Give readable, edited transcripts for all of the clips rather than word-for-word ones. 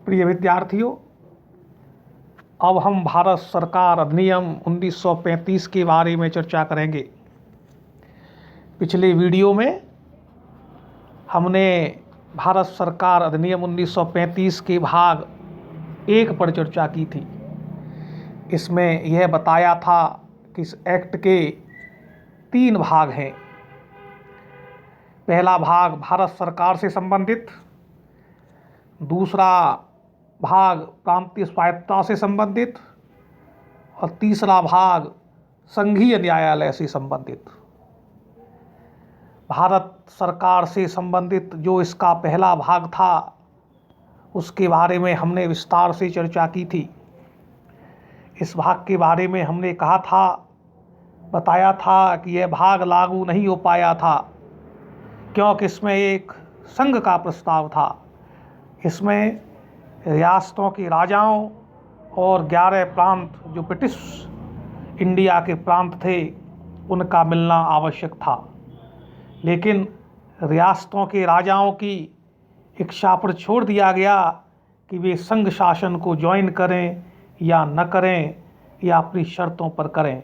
प्रिय विद्यार्थियों, अब हम भारत सरकार अधिनियम 1935 के बारे में चर्चा करेंगे। पिछले वीडियो में हमने भारत सरकार अधिनियम 1935 के भाग 1 पर चर्चा की थी। इसमें यह बताया था कि इस एक्ट के 3 भाग हैं। पहला भाग भारत सरकार से संबंधित, दूसरा भाग प्रांतीय स्वायत्तता से संबंधित और तीसरा भाग संघीय न्यायालय से संबंधित। भारत सरकार से संबंधित जो इसका पहला भाग था उसके बारे में हमने विस्तार से चर्चा की थी। इस भाग के बारे में हमने बताया था कि यह भाग लागू नहीं हो पाया था क्योंकि इसमें एक संघ का प्रस्ताव था। इसमें रियासतों के राजाओं और 11 प्रांत जो ब्रिटिश इंडिया के प्रांत थे उनका मिलना आवश्यक था, लेकिन रियासतों के राजाओं की इच्छा पर छोड़ दिया गया कि वे संघ शासन को ज्वाइन करें या न करें या अपनी शर्तों पर करें।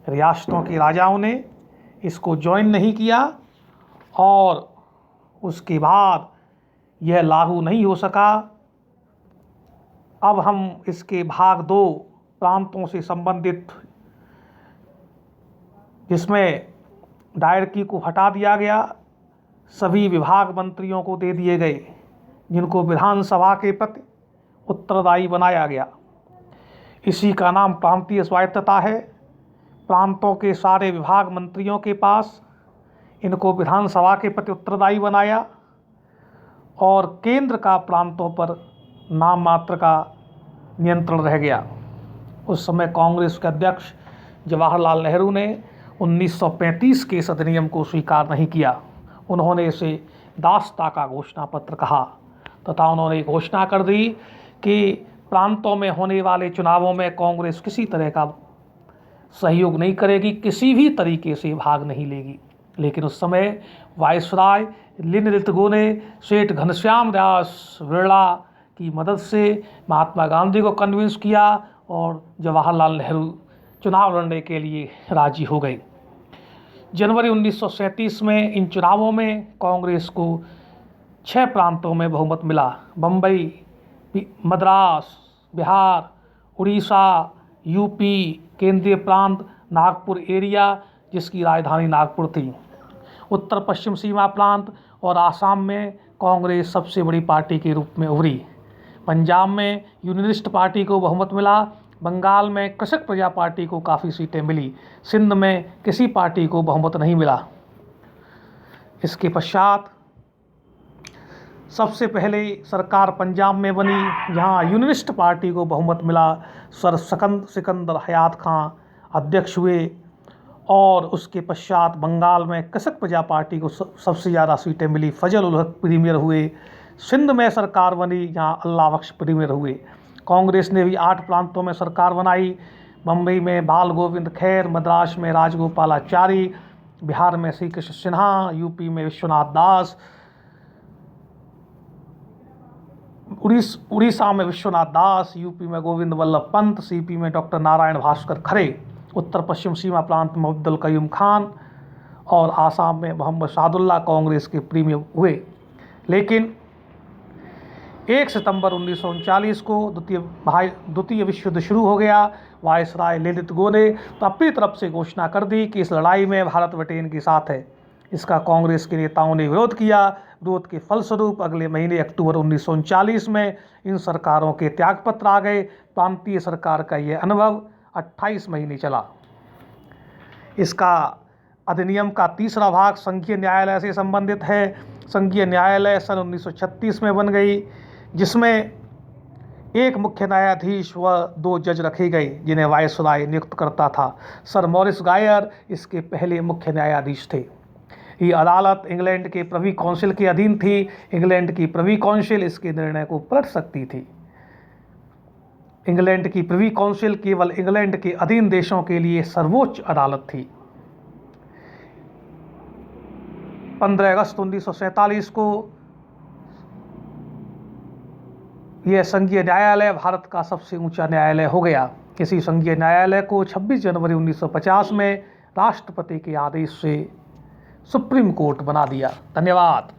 रियासतों के राजाओं ने इसको ज्वाइन नहीं किया और उसके बाद यह लागू नहीं हो सका। अब हम इसके भाग 2 प्रांतों से संबंधित, जिसमें डायरकी को हटा दिया गया, सभी विभाग मंत्रियों को दे दिए गए जिनको विधानसभा के प्रति उत्तरदायी बनाया गया। इसी का नाम प्रांतीय स्वायत्तता है। प्रांतों के सारे विभाग मंत्रियों के पास, इनको विधानसभा के प्रति उत्तरदायी बनाया और केंद्र का प्रांतों पर नाम मात्र का नियंत्रण रह गया। उस समय कांग्रेस के अध्यक्ष जवाहरलाल नेहरू ने 1935 के इस अधिनियम को स्वीकार नहीं किया। उन्होंने इसे दासता का घोषणा पत्र कहा तथा उन्होंने घोषणा कर दी कि प्रांतों में होने वाले चुनावों में कांग्रेस किसी तरह का सहयोग नहीं करेगी, किसी भी तरीके से भाग नहीं लेगी। लेकिन उस समय वायसराय लिनलिथगो ने सेठ घनश्याम दास बिरला की मदद से महात्मा गांधी को कन्विंस किया और जवाहरलाल नेहरू चुनाव लड़ने के लिए राजी हो गए। जनवरी 1937 में इन चुनावों में कांग्रेस को 6 प्रांतों में बहुमत मिला। बम्बई, मद्रास, बिहार, उड़ीसा, यूपी, केंद्रीय प्रांत नागपुर एरिया जिसकी राजधानी नागपुर थी, उत्तर पश्चिम सीमा प्रांत और आसाम में कांग्रेस सबसे बड़ी पार्टी के रूप में उभरी। पंजाब में यूनियनिस्ट पार्टी को बहुमत मिला। बंगाल में कृषक प्रजा पार्टी को काफ़ी सीटें मिली। सिंध में किसी पार्टी को बहुमत नहीं मिला। इसके पश्चात सबसे पहले सरकार पंजाब में बनी जहां यूनियनिस्ट पार्टी को बहुमत मिला। सर सिकंदर हयात खां अध्यक्ष हुए और उसके पश्चात बंगाल में कृषक प्रजा पार्टी को सबसे ज़्यादा सीटें मिली। फजल उल हक प्रीमियर हुए। सिंध में सरकार बनी जहां अल्लाह बख्श प्रीमियर हुए। कांग्रेस ने भी 8 प्रांतों में सरकार बनाई। बम्बई में बाल गोविंद खैर, मद्रास में राजगोपालाचारी, बिहार में श्री कृष्ण सिन्हा, यूपी में विश्वनाथ दास, उड़ीसा में विश्वनाथ दास, यूपी में गोविंद वल्लभ पंत, सीपी में डॉक्टर नारायण भास्कर खरे, उत्तर पश्चिम सीमा प्रांत में अब्दुल कयूम खान और आसाम में मोहम्मद सादुल्ला कांग्रेस के प्रीमियर हुए। लेकिन 1 सितंबर 1939 को द्वितीय विश्व युद्ध शुरू हो गया। वायसराय लिनलिथगो ने तो अपनी तरफ से घोषणा कर दी कि इस लड़ाई में भारत ब्रिटेन के साथ है। इसका कांग्रेस के नेताओं ने विरोध किया। विरोध के फलस्वरूप अगले महीने अक्टूबर 1939 में इन सरकारों के त्यागपत्र आ गए। प्रांतीय सरकार का यह अनुभव 28 महीने चला। इसका अधिनियम का तीसरा भाग संघीय न्यायालय से संबंधित है। संघीय न्यायालय सन 1936 में बन गई, जिसमें एक मुख्य न्यायाधीश व 2 जज रखे गए जिन्हें वायसराय नियुक्त करता था। सर मॉरिस गायर इसके पहले मुख्य न्यायाधीश थे। ये अदालत इंग्लैंड के प्रिवी काउंसिल के अधीन थी। इंग्लैंड की प्रिवी काउंसिल इसके निर्णय को पलट सकती थी। इंग्लैंड की प्रिवी काउंसिल केवल इंग्लैंड के अधीन देशों के लिए सर्वोच्च अदालत थी। 15 अगस्त 1947 को यह संघीय न्यायालय भारत का सबसे ऊंचा न्यायालय हो गया। इसी संघीय न्यायालय को 26 जनवरी 1950 में राष्ट्रपति के आदेश से सुप्रीम कोर्ट बना दिया। धन्यवाद।